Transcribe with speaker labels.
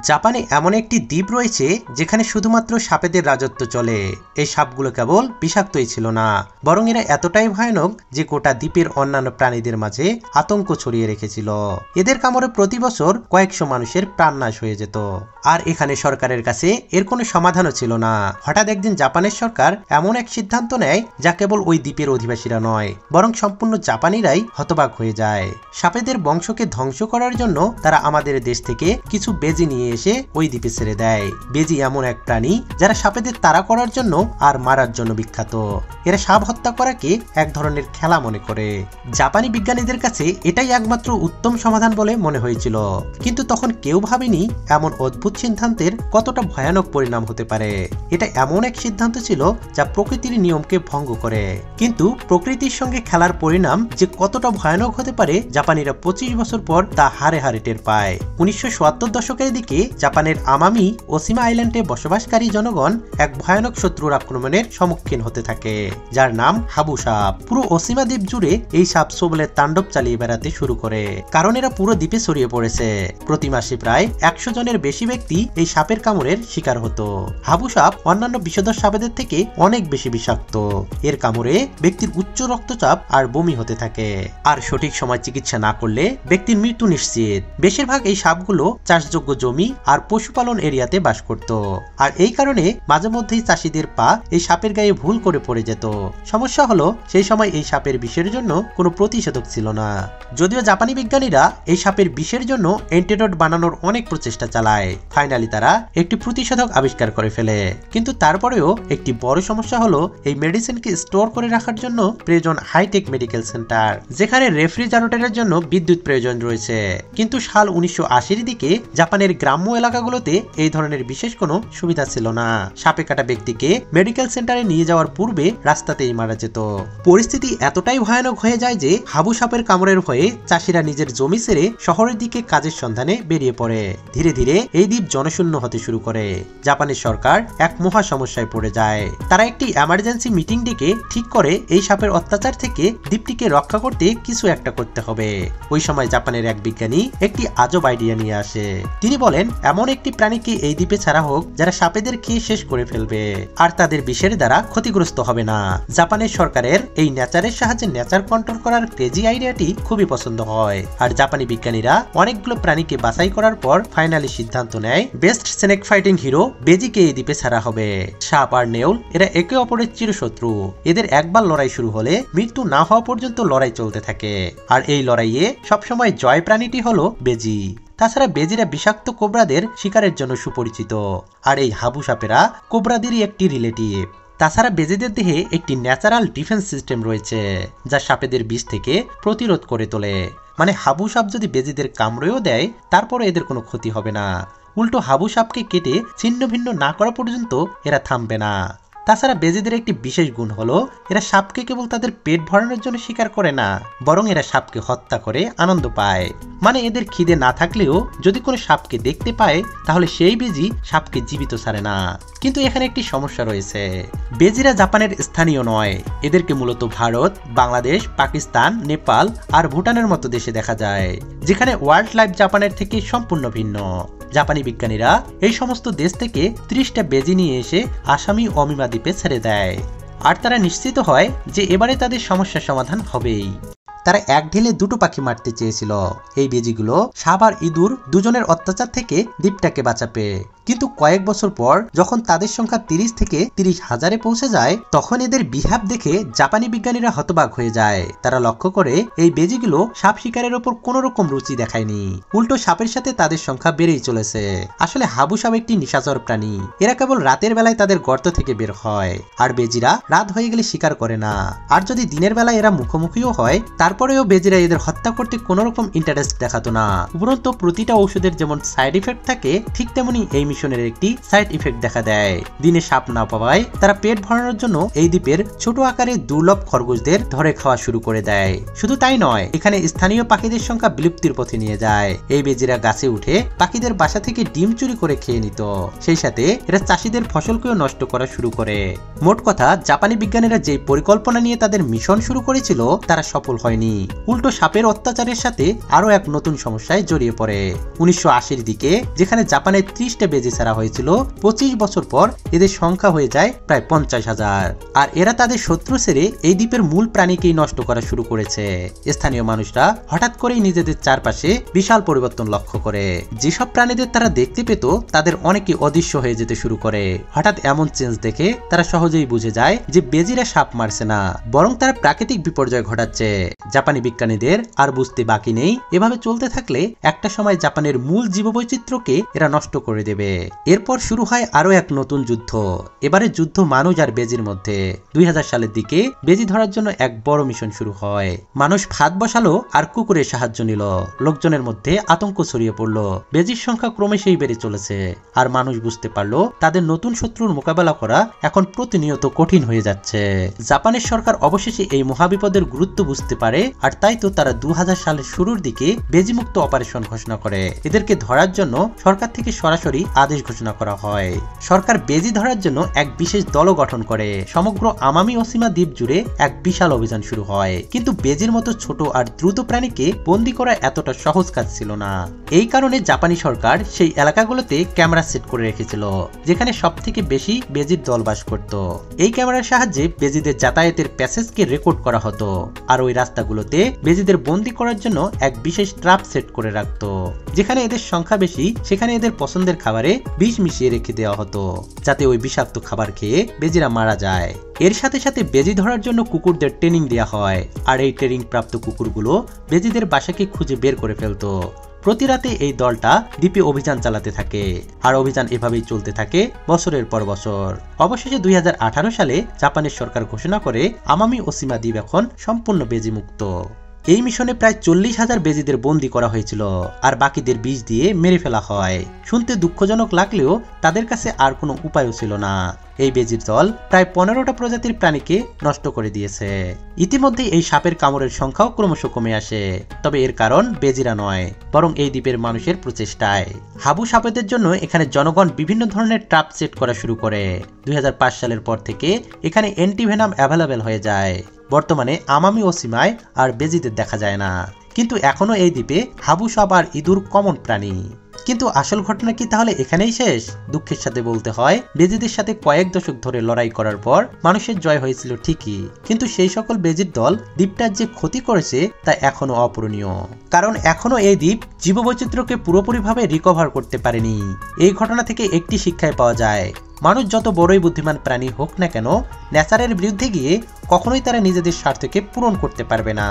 Speaker 1: জাপানে এমন একটি দ্বীপ রয়েছে যেখানে শুধুমাত্র সাপেদের রাজত্ব চলে। এই সাপগুলো কেবল বিষাক্তই ছিল না, বরং এরা এতটাই ভয়ানক যে গোটা দ্বীপের অন্যান্য প্রাণীদের মাঝে আতঙ্ক ছড়িয়ে রেখেছিল। এদের কামড়ে প্রতি বছর কয়েকশো মানুষের প্রাণনাশ হয়ে যেত, আর এখানে সরকারের কাছে এর কোনো সমাধানও ছিল না। হঠাৎ একদিন জাপানের সরকার এমন এক সিদ্ধান্ত নেয় যা কেবল ওই দ্বীপের অধিবাসীরা নয়, বরং সম্পূর্ণ জাপানিরাই হতবাক হয়ে যায়। সাপেদের বংশকে ধ্বংস করার জন্য তারা আমাদের দেশ থেকে কিছু বেজি নিয়ে এসে ওই দ্বীপে ছেড়ে দেয়। বেজি এমন এক প্রাণী যারা সাপেদের তাড়া করার জন্য আর মারার জন্য বিখ্যাত। এরা সাপ হত্যা করাকে এক ধরনের খেলা মনে করে। জাপানি বিজ্ঞানীদের কাছে এটাই একমাত্র উত্তম সমাধান বলে মনে হয়েছিল, কিন্তু তখন কেউ ভাবেনি এমন অদ্ভুত সিদ্ধান্তের কতটা ভয়ানক পরিণাম হতে পারে। এটা এমন এক সিদ্ধান্ত ছিল যা প্রকৃতির নিয়মকে ভঙ্গ করে, কিন্তু প্রকৃতির সঙ্গে খেলার পরিণাম যে কতটা ভয়ানক হতে পারে জাপানিরা 25 বছর পর তা হারে হারে টের পায়। 1970 দশকের দিকে জাপানের আমামি ওসিমা আইল্যান্ডে বসবাসকারী জনগণ এক ভয়ানক শত্রুর আক্রমণের সম্মুখীন হতে থাকে, যার নাম হাবু সাপ। পুরো ওসিমা দ্বীপ জুড়ে এই সাপ সবলের তাণ্ডব চালিয়ে বেড়াতে শুরু করে, কারণ এরা পুরো দ্বীপে ছড়িয়ে পড়েছে। প্রতি মাসে প্রায় 100 জনের বেশি ব্যক্তি এই সাপের কামড়ের শিকার হতো। হাবু সাপ অন্যান্য বিষধর সাপেদের থেকে অনেক বেশি বিষাক্ত। এর কামড়ে ব্যক্তির উচ্চ রক্তচাপ আর বমি হতে থাকে, আর সঠিক সময় চিকিৎসা না করলে ব্যক্তির মৃত্যু নিশ্চিত। বেশিরভাগ এই সাপগুলো চাষযোগ্য জমি আর পশুপালন এরিয়াতে বাস করত, আর এই কারণে মাঝে মধ্যেই চাষীদের পা এই সাপের গায়ে ভুল করে পড়ে যেত। সমস্যা হলো সেই সময় এই সাপের বিষের জন্য কোনো প্রতিষেধক ছিল না। যদিও জাপানি বিজ্ঞানীরা এই সাপের বিষের জন্য অ্যান্টিডোট বানানোর অনেক প্রচেষ্টা চালায়, ফাইনালি তারা একটি প্রতিষেধক আবিষ্কার করে ফেলে। কিন্তু তারপরেও একটি বড় সমস্যা হলো এই মেডিসিনকে স্টোর করে রাখার জন্য প্রয়োজন হাইটেক মেডিকেল সেন্টার, যেখানে রেফ্রিজারেটরের জন্য বিদ্যুৎ প্রয়োজন রয়েছে। কিন্তু সাল 1980-এর দিকে জাপানের গ্রাম্য এলাকাগুলোতে এই ধরনের বিশেষ কোনো সুবিধা ছিল না। সাপে কাটা ব্যক্তিকে মেডিকেল সেন্টারে নিয়ে যাওয়ার পূর্বে রাস্তাতেই মারা যেত। পরিস্থিতি এতটাই ভয়ানক হয়ে যায় যে হাবু সাপের কামড়ের ভয়ে চাষিরা নিজের জমি ছেড়ে শহরের দিকে কাজের সন্ধানে বেরিয়ে পড়ে। ধীরে ধীরে এই দ্বীপ জনশূন্য হতে শুরু করে। জাপানের সরকার এক মহা সমস্যায় পড়ে যায়। তারা একটি এমার্জেন্সি মিটিং ডেকে ঠিক করে এই সাপের অত্যাচার থেকে দ্বীপটিকে রক্ষা করতে কিছু একটা করতে হবে। ওই সময় জাপানের এক বিজ্ঞানী একটি আজব আইডিয়া নিয়ে আসে। তিনি বলেন, এমন একটি প্রাণীকে এই দ্বীপে ছাড়া হোক যারা সাপেদের খেয়ে শেষ করে ফেলবে, আর তাদের বিষের দ্বারা ক্ষতিগ্রস্ত হবে না। জাপানের সরকারের এই নেচারের সাহায্যে নেচার কন্ট্রোল করার ক্রেজি আইডিয়াটি খুবই পছন্দ হয়, আর জাপানি বিজ্ঞানীরা অনেকগুলো প্রাণীকে বাছাই করার পর ফাইনালি সিদ্ধান্ত নেয় বেস্ট স্নেক ফাইটিং হিরো বেজিকে এই দ্বীপে ছাড়া হবে। সাপ আর নেউল এরা একে অপরের চিরশত্রু। এদের একবার লড়াই শুরু হলে মৃত্যু না হওয়া পর্যন্ত লড়াই চলতে থাকে, আর এই লড়াইয়ে সবসময় জয় প্রাণীটি হলো বেজি। তাছাড়া বেজিরা বিষাক্ত কোবরাদের শিকারের জন্য সুপরিচিত, আর এই হাবু সাপেরা কোবরাদেরই একটি রিলেটিভ। তাছাড়া বেজিদের দেহে একটি ন্যাচারাল ডিফেন্স সিস্টেম রয়েছে যা সাপেদের বিষ থেকে প্রতিরোধ করে তোলে। মানে হাবু সাপ যদি বেজিদের কামড়েও দেয় তারপরে এদের কোনো ক্ষতি হবে না। উল্টো হাবু সাপকে কেটে ছিন্ন ভিন্ন না করা পর্যন্ত এরা থামবে না। তাছাড়া বেজিদের একটি বিশেষ গুণ হলো এরা সাপকে কেবল তাদের পেট ভরানোর জন্য শিকার করে না, বরং এরা সাপকে হত্যা করে আনন্দ পায়। মানে এদের খিদে না থাকলেও যদি কোনো সাপকে দেখতে পায় তাহলে সেই বেজি সাপকে জীবিত ছাড়ে না। কিন্তু এখানে একটি সমস্যা রয়েছে, বেজিরা জাপানের স্থানীয় নয়। এদেরকে মূলত ভারত, বাংলাদেশ, পাকিস্তান, নেপাল আর ভুটানের মতো দেশে দেখা যায়, যেখানে ওয়াইল্ড লাইফ জাপানের থেকে সম্পূর্ণ ভিন্ন। জাপানি বিজ্ঞানীরা এই সমস্ত দেশ থেকে 30টা বেজি নিয়ে এসে আসামি অমিমা দ্বীপে ছেড়ে দেয়, আর তারা নিশ্চিত হয় যে এবারে তাদের সমস্যার সমাধান হবেই। তারা এক ঢিলে দুটো পাখি মারতে চেয়েছিল। এই বেজিগুলো সাপ আর ইঁদুর দুজনের অত্যাচার থেকে দ্বীপটাকে বাঁচাবে। কিন্তু কয়েক বছর পর যখন তাদের সংখ্যা 30 থেকে 30,000-এ পৌঁছে যায়, তখন এদের বিহেভ দেখে জাপানি বিজ্ঞানীরা হতবাক হয়ে যায়। তারা লক্ষ্য করে এই বেজিগুলো সাপ শিকারের ওপর কোনো রকম রুচি দেখায়নি, উল্টো সাপের সাথে তাদের সংখ্যা বেড়েই চলেছে। আসলে হাবু সাপ একটি নিশাচর প্রাণী। এরা কেবল রাতের বেলায় তাদের গর্ত থেকে বের হয়, আর বেজিরা রাত হয়ে গেলে শিকার করে না। আর যদি দিনের বেলায় এরা মুখোমুখিও হয় তারপরেও বেজিরা এদের হত্যা করতে কোনো রকম ইন্টারেস্ট দেখাতো না। উপরন্তু প্রতিটা ঔষধের যেমন সাইড ইফেক্ট থাকে ঠিক তেমনি এই মিশনের একটি সাইড ইফেক্ট দেখা দেয়। দিনে সাপ না পাওয়ায় তারা পেট ভরানোর জন্য এই দ্বীপের ছোট আকারের দুর্লভ খরগোশদের ধরে খাওয়া শুরু করে দেয়। শুধু তাই নয়, এখানে স্থানীয় পাখিদের সংখ্যা বিলুপ্তির পথে নিয়ে যায়। এই বেজিরা গাছে উঠে পাখিদের বাসা থেকে ডিম চুরি করে খেয়ে নিত। সেই সাথে এরা চাষীদের ফসলকেও নষ্ট করা শুরু করে। মোট কথা, জাপানি বিজ্ঞানীরা যে পরিকল্পনা নিয়ে তাদের মিশন শুরু করেছিল তারা সফল হয়নি। উল্টো সাপের অত্যাচারের সাথে আরো এক নতুন সমস্যায় জড়িয়ে পড়ে। 1980-র দিকে যেখানে জাপানে 30টা বেজি ছাড়া হয়েছিল, 25 বছর পর এদের সংখ্যা হয়ে যায় প্রায় 50,000। আর এরা তাদের শত্রু ছেড়ে এই দ্বীপের মূল প্রাণীকেই নষ্ট করা শুরু করেছে। স্থানীয় মানুষরা হঠাৎ করেই নিজেদের চারপাশে বিশাল পরিবর্তন লক্ষ্য করে। যেসব প্রাণীদের তারা দেখতে পেত তাদের অনেকে অদৃশ্য হয়ে যেতে শুরু করে। হঠাৎ এমন চেঞ্জ দেখে তারা সহজেই বুঝে যায় যে বেজিরা সাপ মারছে না, বরং তারা প্রাকৃতিক বিপর্যয় ঘটাচ্ছে। জাপানি বিজ্ঞানীদের আর বুঝতে বাকি নেই, এভাবে চলতে থাকলে একটা সময় জাপানের মূল জীববৈচিত্র্যকে এরা নষ্ট করে দেবে। এরপর শুরু হয় আরো এক নতুন যুদ্ধ। এবারে যুদ্ধ মানুষ আর বেজির মধ্যে। 2000 সালের দিকে বেজি ধরার জন্য এক বড় মিশন শুরু হয়। মানুষ ফাঁদ বসালো আর কুকুরের সাহায্য নিল। লোকজনের মধ্যে আতঙ্ক ছড়িয়ে পড়লো। বেজির সংখ্যা ক্রমেশই বেড়ে চলেছে। আর মানুষ বুঝতে পারলো তাদের নতুন শত্রুর মোকাবেলা করা এখন প্রতিনিয়ত কঠিন হয়ে যাচ্ছে। জাপানের সরকার অবশেষে এই মহাবিপদের গুরুত্ব বুঝতে পারে, আর তাই তো তারা 2000 সালের শুরুর দিকে বেজিমুক্ত অপারেশন ঘোষণা করে। এদেরকে ধরার জন্য সরকার থেকে সরাসরি আদেশ ঘোষণা করা হয়। সরকার বেজি ধরার জন্য এক বিশেষ দল গঠন করে। সমগ্র আমামি ওসিমা দ্বীপ জুড়ে এক বিশাল অভিযান শুরু হয়। কিন্তু বেজির মতো ছোট আর দ্রুত প্রাণীকে বন্দী করা এতটা সহজ কাজ ছিল না। এই কারণে জাপানি সরকার সেই এলাকাগুলোতে ক্যামেরা সেট করে রেখেছিল, যেখানে সব থেকে বেশি বেজির দল বাস করত। এই ক্যামেরার সাহায্যে বেজিদের যাতায়াতের প্যাসেজকে রেকর্ড করা হতো। আর ওই রাস্তাগুলোতে বেজিদের বন্দী করার জন্য এক বিশেষ ট্র্যাপ সেট করে রাখত। যেখানে এদের সংখ্যা বেশি সেখানে এদের পছন্দের খাবারে বিষ মিশিয়ে রেখে দেওয়া হতো, যাতে ওই বিষাক্ত খাবার খেয়ে বেজিরা মারা যায়। এর সাথে সাথে বেজি ধরার জন্য কুকুরদের ট্রেনিং দেওয়া হয়। আর এই ট্রেনিং প্রাপ্ত কুকুরগুলো বেজিদের বাসাকে খুঁজে বের করে ফেলতো। প্রতি রাতে এই দলটা দ্বীপে অভিযান চালাতে থাকে। আর অভিযান এভাবেই চলতে থাকে বছরের পর বছর। অবশেষে 2018 সালে জাপানের সরকার ঘোষণা করে আমামি ওসিমা দ্বীপ এখন সম্পূর্ণ বেজি মুক্ত। এই মিশনে প্রায় 40,000 বেজিদের বন্দী করা হয়েছিল, আর বাকিদের বিষ দিয়ে মেরে ফেলা হয়। শুনতে দুঃখজনক লাগলেও তাদের কাছে আর কোনো উপায়ও ছিল না। এই বেজির দল প্রায় 15টা প্রজাতির প্রাণীকে নষ্ট করে দিয়েছে। ইতিমধ্যে এই সাপের কামড়ের সংখ্যাও ক্রমশ কমে আসে। তবে এর কারণ বেজিরা নয়, বরং এই দ্বীপের মানুষের প্রচেষ্টায়। হাবু সাপেদের জন্য এখানে জনগণ বিভিন্ন ধরনের ট্র্যাপ সেট করা শুরু করে। 2005 সালের পর থেকে এখানে অ্যান্টিভেনাম অ্যাভেলেবেল হয়ে যায়। বর্তমানে আমামি ওসিমায় আর বেজিদের দেখা যায় না, কিন্তু এখনো এই দ্বীপে হাবু সাপ আর ইঁদুর কমন প্রাণী। কিন্তু আসল ঘটনা কি তাহলে এখানেই শেষ? দুঃখের সাথে বলতে হয়, বেজিদের সাথে কয়েক দশক ধরে লড়াই করার পর মানুষের জয় হয়েছিল ঠিকই, কিন্তু সেই সকল বেজির দল দ্বীপটার যে ক্ষতি করেছে তা এখনো অপূরণীয়। কারণ এখনো এই দ্বীপ জীববৈচিত্র্যকে পুরোপুরিভাবে রিকভার করতে পারেনি। এই ঘটনা থেকে একটি শিক্ষায় পাওয়া যায়, মানুষ যত বড়ই বুদ্ধিমান প্রাণী হোক না কেন, নেচারের বিরুদ্ধে গিয়ে কখনোই তারা নিজেদের স্বার্থকে পূরণ করতে পারবে না।